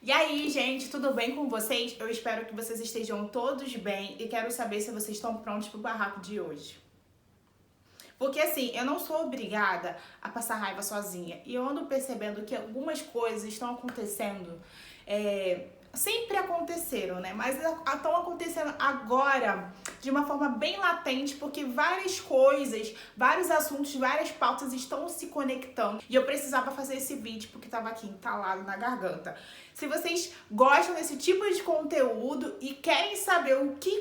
E aí, gente, tudo bem com vocês? Eu espero que vocês estejam todos bem e quero saber se vocês estão prontos pro barraco de hoje. Porque assim, eu não sou obrigada a passar raiva sozinha. E eu ando percebendo que algumas coisas estão acontecendo, sempre aconteceram, né? Mas estão acontecendo agora de uma forma bem latente, porque várias coisas, vários assuntos, várias pautas estão se conectando. E eu precisava fazer esse vídeo porque estava aqui entalado na garganta. Se vocês gostam desse tipo de conteúdo e querem saber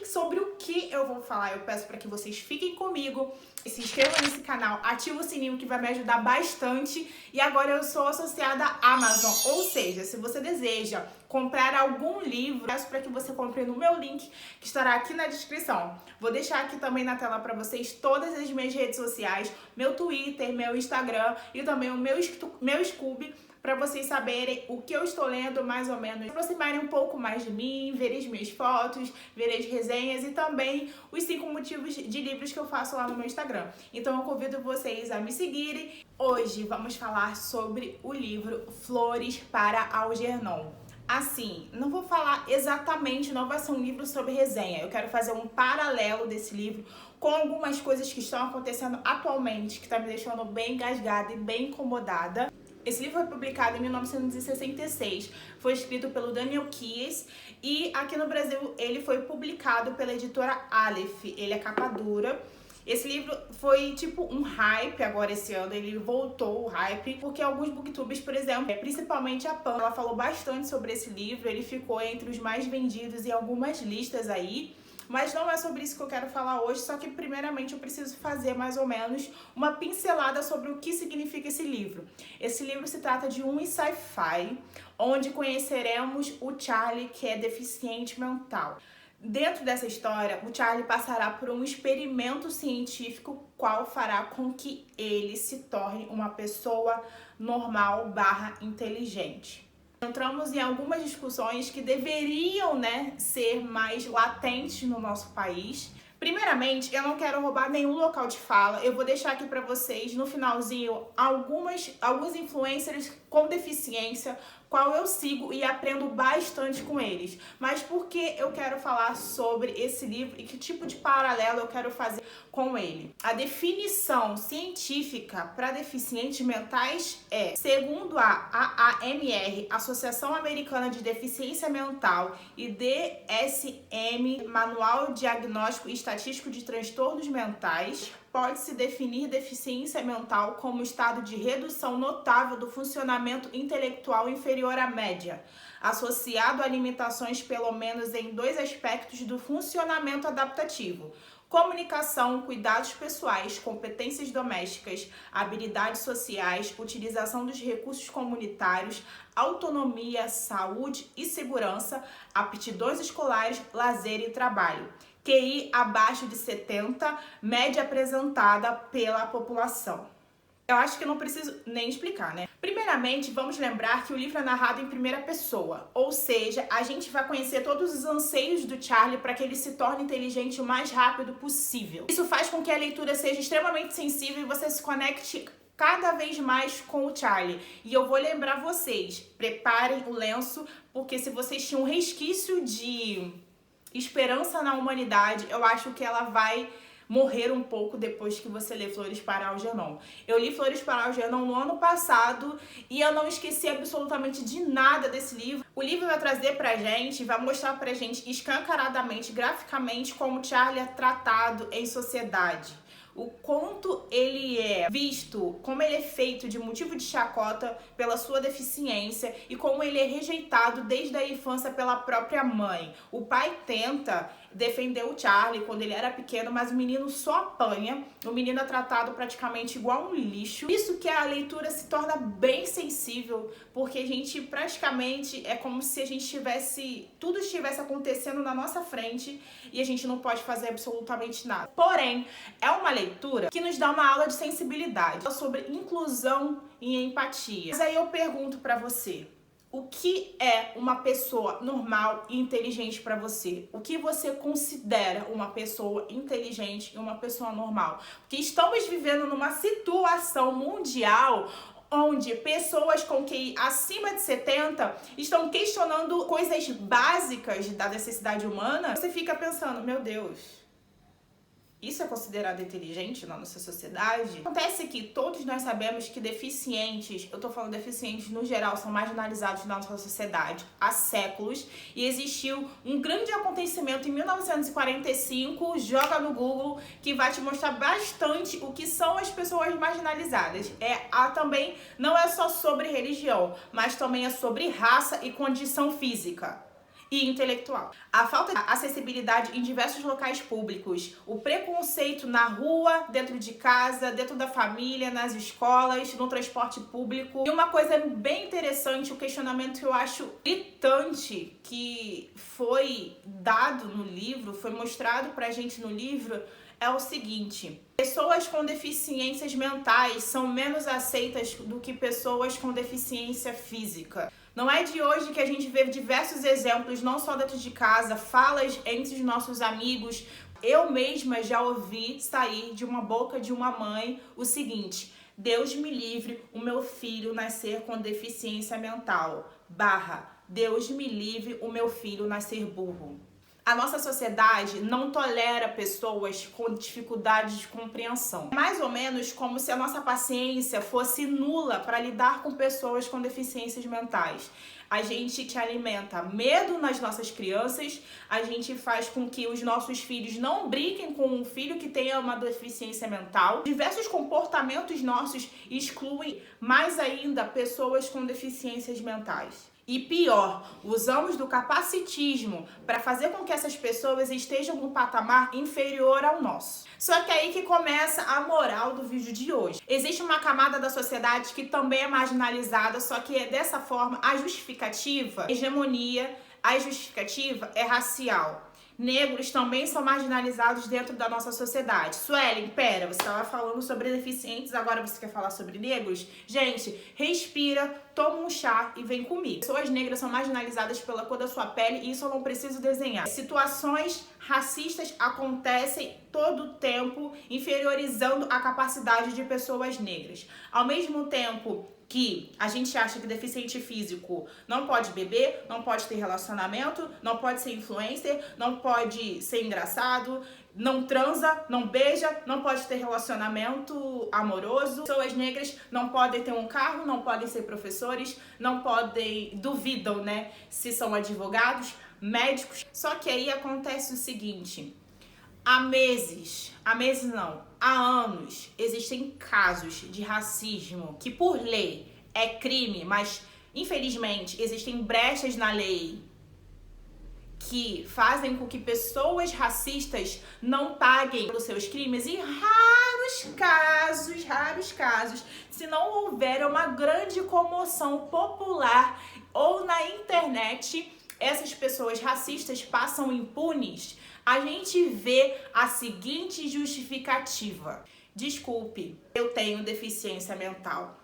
sobre o que eu vou falar, eu peço para que vocês fiquem comigo e se inscrevam nesse canal, ativa o sininho que vai me ajudar bastante. E agora eu sou associada à Amazon, ou seja, se você deseja comprar algum livro, peço para que você compre no meu link que estará aqui na descrição. Vou deixar aqui também na tela para vocês todas as minhas redes sociais, meu Twitter, meu Instagram e também o meu Scooby, para vocês saberem o que eu estou lendo mais ou menos, aproximarem um pouco mais de mim, verem as minhas fotos, verem as resenhas e também os 5 motivos de livros que eu faço lá no meu Instagram. Então eu convido vocês a me seguirem. Hoje vamos falar sobre o livro Flores para Algernon. Assim, não vou falar exatamente, não vai ser um livro sobre resenha. Eu quero fazer um paralelo desse livro com algumas coisas que estão acontecendo atualmente, que está me deixando bem engasgada e bem incomodada. Esse livro foi publicado em 1966, foi escrito pelo Daniel Keyes e aqui no Brasil ele foi publicado pela editora Aleph, ele é capa dura. Esse livro foi tipo um hype agora esse ano, ele voltou o hype, porque alguns booktubers, por exemplo, principalmente a Pan, ela falou bastante sobre esse livro, ele ficou entre os mais vendidos em algumas listas aí. Mas não é sobre isso que eu quero falar hoje, só que primeiramente eu preciso fazer mais ou menos uma pincelada sobre o que significa esse livro. Esse livro se trata de um sci-fi, onde conheceremos o Charlie, que é deficiente mental. Dentro dessa história, o Charlie passará por um experimento científico, qual fará com que ele se torne uma pessoa normal / inteligente. Entramos em algumas discussões que deveriam, ser mais latentes no nosso país. Primeiramente, eu não quero roubar nenhum local de fala. Eu vou deixar aqui para vocês, no finalzinho, alguns influencers com deficiência, qual eu sigo e aprendo bastante com eles. Mas por que eu quero falar sobre esse livro e que tipo de paralelo eu quero fazer com ele? A definição científica para deficientes mentais é, segundo a AAMR, Associação Americana de Deficiência Mental, e DSM, Manual Diagnóstico e Estatístico de Transtornos Mentais, pode-se definir deficiência mental como estado de redução notável do funcionamento intelectual inferior à média, associado a limitações pelo menos em 2 aspectos do funcionamento adaptativo: comunicação, cuidados pessoais, competências domésticas, habilidades sociais, utilização dos recursos comunitários, autonomia, saúde e segurança, aptidões escolares, lazer e trabalho. QI abaixo de 70, média apresentada pela população. Eu acho que eu não preciso nem explicar, né? Primeiramente, vamos lembrar que o livro é narrado em primeira pessoa, ou seja, a gente vai conhecer todos os anseios do Charlie para que ele se torne inteligente o mais rápido possível. Isso faz com que a leitura seja extremamente sensível e você se conecte cada vez mais com o Charlie. E eu vou lembrar vocês, preparem o lenço, porque se vocês tinham um resquício de esperança na humanidade, eu acho que ela vai morrer um pouco depois que você lê Flores para Algernon. Eu li Flores para Algernon no ano passado e eu não esqueci absolutamente de nada desse livro. O livro vai trazer pra gente, vai mostrar pra gente escancaradamente, graficamente, como o Charlie é tratado em sociedade. O quanto ele é visto, como ele é feito de motivo de chacota pela sua deficiência e como ele é rejeitado desde a infância pela própria mãe. O pai tenta defender o Charlie quando ele era pequeno, mas o menino só apanha. O menino é tratado praticamente igual um lixo. Isso que a leitura se torna bem sensível, porque a gente praticamente é como se a gente tudo estivesse acontecendo na nossa frente e a gente não pode fazer absolutamente nada. Porém, é uma leitura que nos dá uma aula de sensibilidade sobre inclusão e empatia. Mas aí eu pergunto pra você, o que é uma pessoa normal e inteligente para você? O que você considera uma pessoa inteligente e uma pessoa normal? Porque estamos vivendo numa situação mundial onde pessoas com QI acima de 70 estão questionando coisas básicas da necessidade humana, você fica pensando, meu Deus, isso é considerado inteligente na nossa sociedade? Acontece que todos nós sabemos que deficientes, eu tô falando deficientes no geral, são marginalizados na nossa sociedade há séculos. E existiu um grande acontecimento em 1945, joga no Google, que vai te mostrar bastante o que são as pessoas marginalizadas. Também não é só sobre religião, mas também é sobre raça e condição física e intelectual. A falta de acessibilidade em diversos locais públicos, o preconceito na rua, dentro de casa, dentro da família, nas escolas, no transporte público. E uma coisa bem interessante, o questionamento que eu acho gritante que foi dado no livro, foi mostrado pra gente no livro, é o seguinte: pessoas com deficiências mentais são menos aceitas do que pessoas com deficiência física. Não é de hoje que a gente vê diversos exemplos, não só dentro de casa, falas entre os nossos amigos. Eu mesma já ouvi sair de uma boca de uma mãe o seguinte: Deus me livre o meu filho nascer com deficiência mental. Deus me livre o meu filho nascer burro. A nossa sociedade não tolera pessoas com dificuldades de compreensão. É mais ou menos como se a nossa paciência fosse nula para lidar com pessoas com deficiências mentais. A gente te alimenta medo nas nossas crianças, a gente faz com que os nossos filhos não brinquem com um filho que tenha uma deficiência mental. Diversos comportamentos nossos excluem mais ainda pessoas com deficiências mentais. E pior, usamos do capacitismo para fazer com que essas pessoas estejam num patamar inferior ao nosso. Só que aí que começa a moral do vídeo de hoje. Existe uma camada da sociedade que também é marginalizada, só que é dessa forma a justificativa, hegemonia, a justificativa é racial. Negros também são marginalizados dentro da nossa sociedade. Suelen, pera, você estava falando sobre deficientes, agora você quer falar sobre negros? Gente, respira, toma um chá e vem comigo. Pessoas negras são marginalizadas pela cor da sua pele e isso eu não preciso desenhar. Situações racistas acontecem todo o tempo, inferiorizando a capacidade de pessoas negras. Ao mesmo tempo que a gente acha que deficiente físico não pode beber, não pode ter relacionamento, não pode ser influencer, não pode ser engraçado, não transa, não beija, não pode ter relacionamento amoroso. Pessoas negras não podem ter um carro, não podem ser professores, não podem, duvidam, né, se são advogados, médicos. Só que aí acontece o seguinte: há anos existem casos de racismo que por lei é crime, mas infelizmente existem brechas na lei que fazem com que pessoas racistas não paguem pelos seus crimes e raros casos, se não houver uma grande comoção popular ou na internet, essas pessoas racistas passam impunes. A gente vê a seguinte justificativa: desculpe, eu tenho deficiência mental.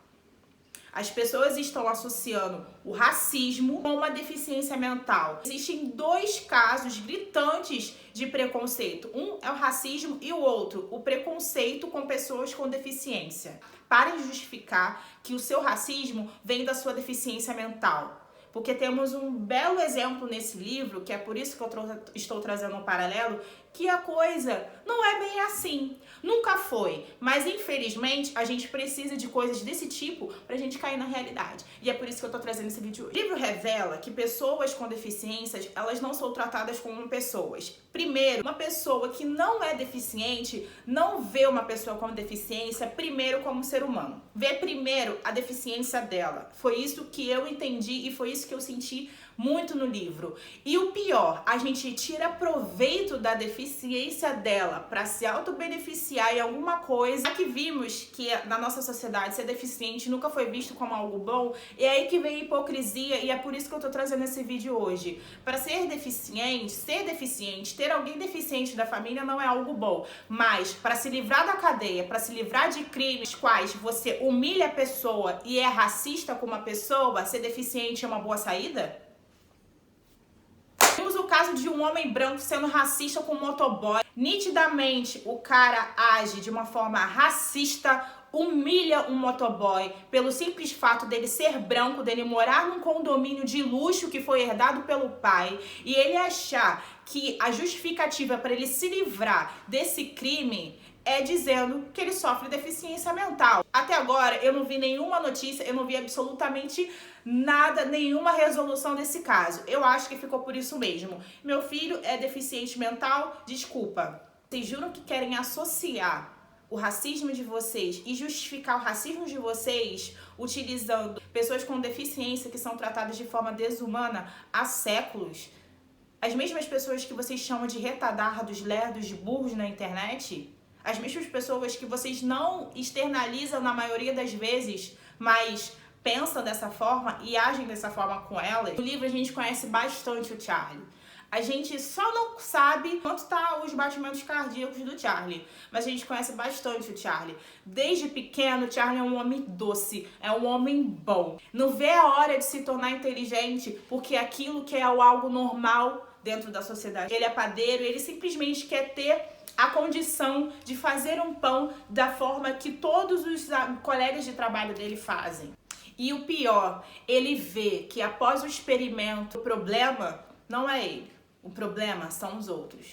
As pessoas estão associando o racismo com uma deficiência mental. Existem dois casos gritantes de preconceito. Um é o racismo e o outro, o preconceito com pessoas com deficiência. Parem de justificar que o seu racismo vem da sua deficiência mental. Porque temos um belo exemplo nesse livro, que é por isso que eu estou trazendo um paralelo, que a coisa não é bem assim. Nunca foi. Mas, infelizmente, a gente precisa de coisas desse tipo pra gente cair na realidade. E é por isso que eu tô trazendo esse vídeo hoje. O livro revela que pessoas com deficiências, elas não são tratadas como pessoas. Primeiro, uma pessoa que não é deficiente não vê uma pessoa com deficiência primeiro como ser humano. Vê primeiro a deficiência dela. Foi isso que eu entendi e foi isso que eu senti muito no livro. E o pior, a gente tira proveito da deficiência dela para se autobeneficiar em alguma coisa. Já que vimos que na nossa sociedade ser deficiente nunca foi visto como algo bom, é aí que vem a hipocrisia e é por isso que eu tô trazendo esse vídeo hoje. Para ser deficiente, ter alguém deficiente da família não é algo bom, mas para se livrar da cadeia, para se livrar de crimes quais você humilha a pessoa e é racista com uma pessoa, ser deficiente é uma boa saída? Temos o caso de um homem branco sendo racista com um motoboy. Nitidamente, o cara age de uma forma racista, humilha um motoboy pelo simples fato dele ser branco, dele morar num condomínio de luxo que foi herdado pelo pai, e ele achar que a justificativa para ele se livrar desse crime é dizendo que ele sofre deficiência mental. Até agora eu não vi nenhuma notícia, eu não vi absolutamente nada, nenhuma resolução desse caso. Eu acho que ficou por isso mesmo. Meu filho é deficiente mental, desculpa. Vocês juram que querem associar o racismo de vocês e justificar o racismo de vocês utilizando pessoas com deficiência que são tratadas de forma desumana há séculos? As mesmas pessoas que vocês chamam de retardados, lerdos, burros na internet? As mesmas pessoas que vocês não externalizam na maioria das vezes, mas pensam dessa forma e agem dessa forma com elas? No livro a gente conhece bastante o Charlie. A gente só não sabe quanto tá os batimentos cardíacos do Charlie, mas a gente conhece bastante o Charlie. Desde pequeno, o Charlie é um homem doce, é um homem bom. Não vê a hora de se tornar inteligente, porque aquilo que é algo normal dentro da sociedade. Ele é padeiro, ele simplesmente quer ter a condição de fazer um pão da forma que todos os colegas de trabalho dele fazem. E o pior, ele vê que após o experimento, o problema não é ele. O problema são os outros.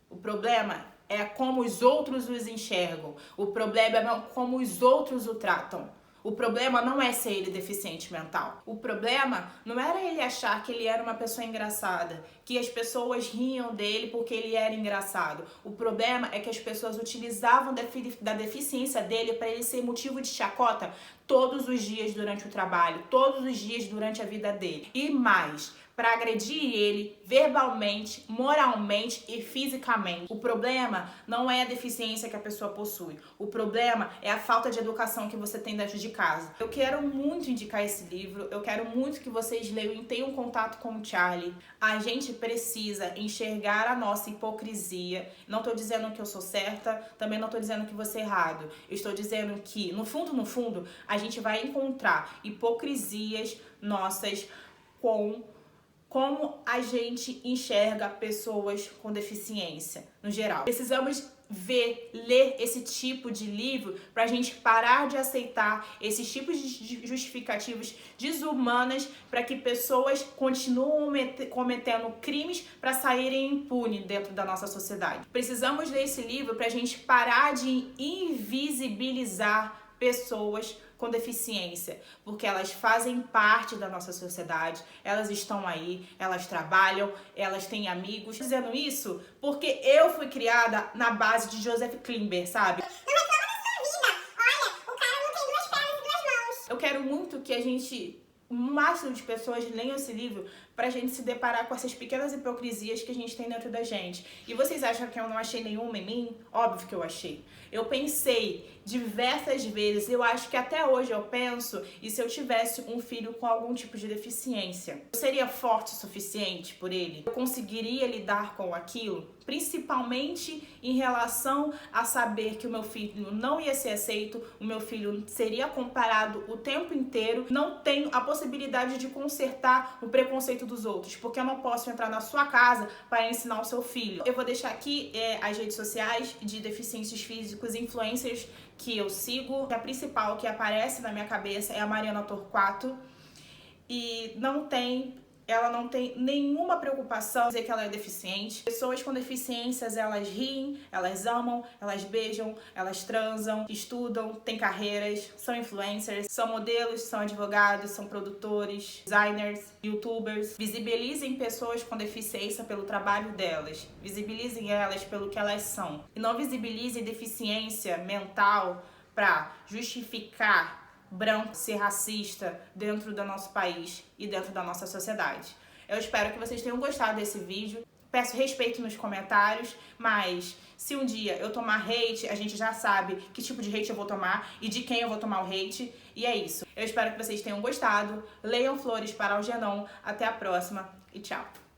O problema é como os outros os enxergam. O problema é como os outros o tratam. O problema não é ser ele deficiente mental. O problema não era ele achar que ele era uma pessoa engraçada, que as pessoas riam dele porque ele era engraçado. O problema é que as pessoas utilizavam da deficiência dele para ele ser motivo de chacota todos os dias durante o trabalho, todos os dias durante a vida dele. E mais, para agredir ele verbalmente, moralmente e fisicamente. O problema não é a deficiência que a pessoa possui. O problema é a falta de educação que você tem dentro de casa. Eu quero muito indicar esse livro, eu quero muito que vocês leiam e tenham contato com o Charlie. A gente precisa enxergar a nossa hipocrisia. Não estou dizendo que eu sou certa, também não estou dizendo que você é errado. Eu estou dizendo que, no fundo, a gente vai encontrar hipocrisias nossas com como a gente enxerga pessoas com deficiência, no geral. Precisamos ler esse tipo de livro para a gente parar de aceitar esses tipos de justificativas desumanas para que pessoas continuem cometendo crimes para saírem impunes dentro da nossa sociedade. Precisamos ler esse livro para a gente parar de invisibilizar pessoas com deficiência, porque elas fazem parte da nossa sociedade, elas estão aí, elas trabalham, elas têm amigos. Dizendo isso porque eu fui criada na base de Joseph Klimber, sabe? Não reclama da sua vida. Olha, o cara não tem 2 pernas e 2 mãos. Eu quero muito que a gente, o máximo de pessoas, leiam esse livro pra gente se deparar com essas pequenas hipocrisias que a gente tem dentro da gente. E vocês acham que eu não achei nenhuma em mim? Óbvio que eu achei. Eu pensei diversas vezes, eu acho que até hoje eu penso, e se eu tivesse um filho com algum tipo de deficiência, eu seria forte o suficiente por ele? Eu conseguiria lidar com aquilo? Principalmente em relação a saber que o meu filho não ia ser aceito, o meu filho seria comparado o tempo inteiro. Não tenho a possibilidade de consertar o preconceito dos outros, porque eu não posso entrar na sua casa para ensinar o seu filho. Eu vou deixar aqui as redes sociais de deficiências físicos, influencers que eu sigo. A principal que aparece na minha cabeça é a Mariana Torquato, e ela não tem nenhuma preocupação em dizer que ela é deficiente. Pessoas com deficiências, elas riem, elas amam, elas beijam, elas transam, estudam, têm carreiras, são influencers, são modelos, são advogados, são produtores, designers, youtubers. Visibilizem pessoas com deficiência pelo trabalho delas. Visibilizem elas pelo que elas são. E não visibilizem deficiência mental para justificar branco ser racista dentro do nosso país e dentro da nossa sociedade. Eu espero que vocês tenham gostado desse vídeo. Peço respeito nos comentários, mas se um dia eu tomar hate, a gente já sabe que tipo de hate eu vou tomar e de quem eu vou tomar o hate. E é isso. Eu espero que vocês tenham gostado. Leiam Flores para Algernon. Até a próxima e tchau!